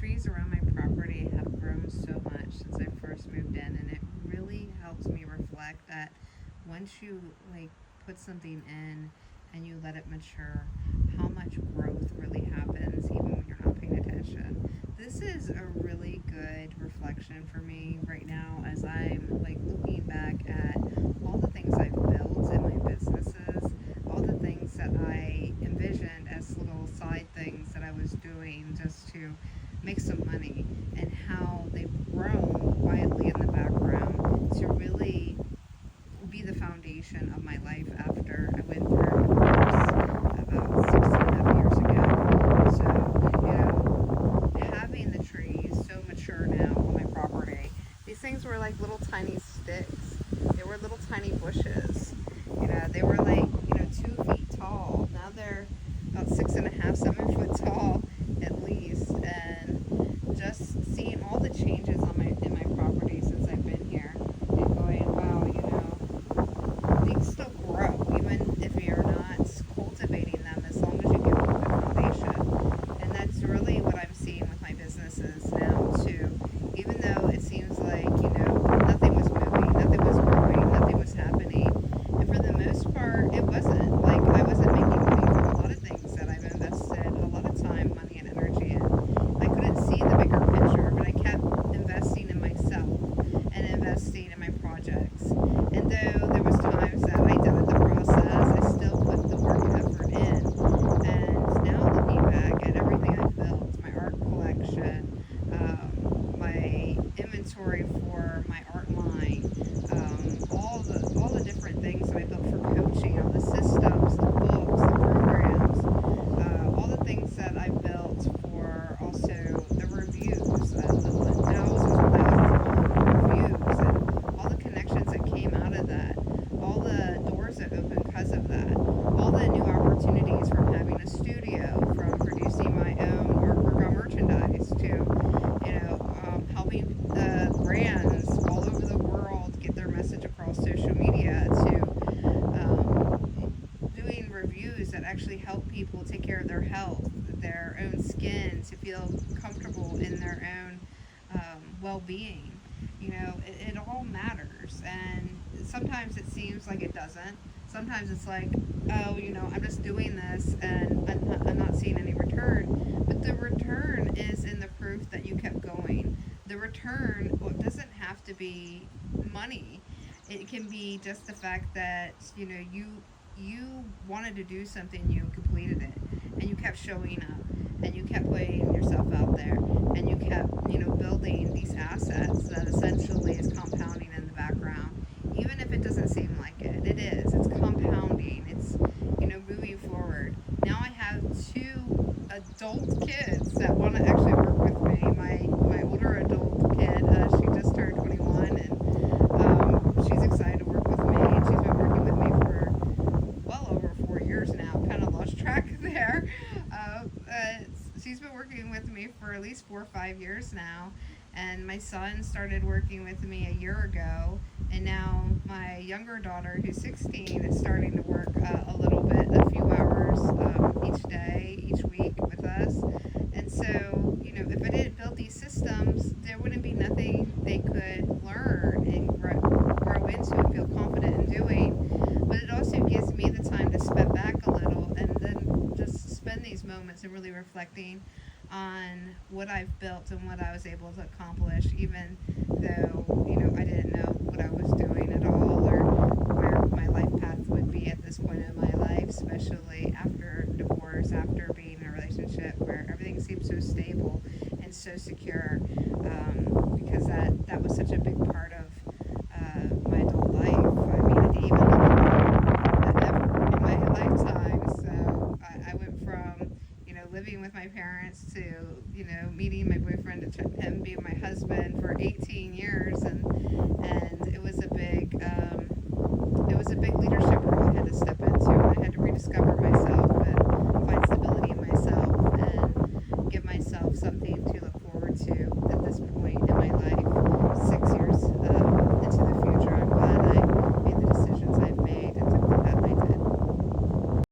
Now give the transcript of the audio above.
trees around my property have grown so much since I first moved in, and it really helps me reflect that once you like put something in and you let it mature, how much growth really happens even when you're not paying attention. This is a really good reflection for me right now as I'm like looking back at all the things I've built in my businesses, all the things that I envisioned as little side things that I was doing just to make some money, and how they've grown quietly in the background to really be the foundation of my life after I went through a divorce about 6.5 years ago. So, having the trees so mature now on my property, these things were like little tiny sticks. They were little tiny bushes. They were like, 2 feet tall. Now they're about 6.5, 7 foot tall at least. And just seeing all the changes in my property since I've been here and going, wow, things still grow, even if you're not cultivating them, as long as you give them a good foundation. And that's really what I'm seeing with my businesses now, too. Even though it seems like, nothing was moving, nothing was growing, nothing was happening. And for the most part, it wasn't. Like, I wasn't making money from a lot of things that I've invested a lot of time, money, and energy in. I couldn't see the bigger picture, but I kept investing in myself and investing in my projects. And though there was times that I doubted the process, I still put the work and effort in. And now looking back at everything I've built, my art collection, my inventory for my art line, all the different things that I built for coaching, all the systems, the books, the programs, all the things that I built for also the reviews, the thousands and thousands of reviews, and all the connections that came out of that, all the doors that opened because of that, all the new opportunities from having a studio, from producing my own artwork on merchandise, to helping the brands all over the world get their message across social media, to doing reviews that actually help people take care of their health, their own skin, to feel comfortable in their own well-being. It all matters, and sometimes it seems like it doesn't. Sometimes it's like, oh, I'm just doing this and I'm not seeing any return. But the return is in the proof that you kept going. The return doesn't have to be money. It can be just the fact that, you wanted to do something, you completed it, and you kept showing up, and you kept putting yourself out there, and you kept, building these assets that essentially is compounding in the background. Even if it doesn't seem like it, it is. It's compounding. It's, moving forward. Now I have 2 adult kids that want to actually work with me. My older adult kid, she just turned 21, and she's excited to work with me. And she's been working with me for well over 4 years now. Kind of lost track there. She's been working with me for at least 4 or 5 years now. And my son started working with me a year ago, and now my younger daughter, who's 16, is starting to work a little bit, a few hours each day, each week with us. And so, if I didn't build these systems, there wouldn't be nothing they could learn and grow into and feel confident in doing. But it also gives me the time to step back a little and then just spend these moments and really reflecting on what I've built and what I was able to accomplish, even though, I didn't know what I was doing at all, or where my life path would be at this point in my life, especially after divorce, after being in a relationship where everything seemed so stable and so secure, because that was such a big part of my adult life. I mean, I didn't even live ever in my lifetime, so I went from living with my parents to, meeting my boyfriend, to him being my husband for 18 years, and it was a big leadership role I had to step into, and I had to rediscover myself.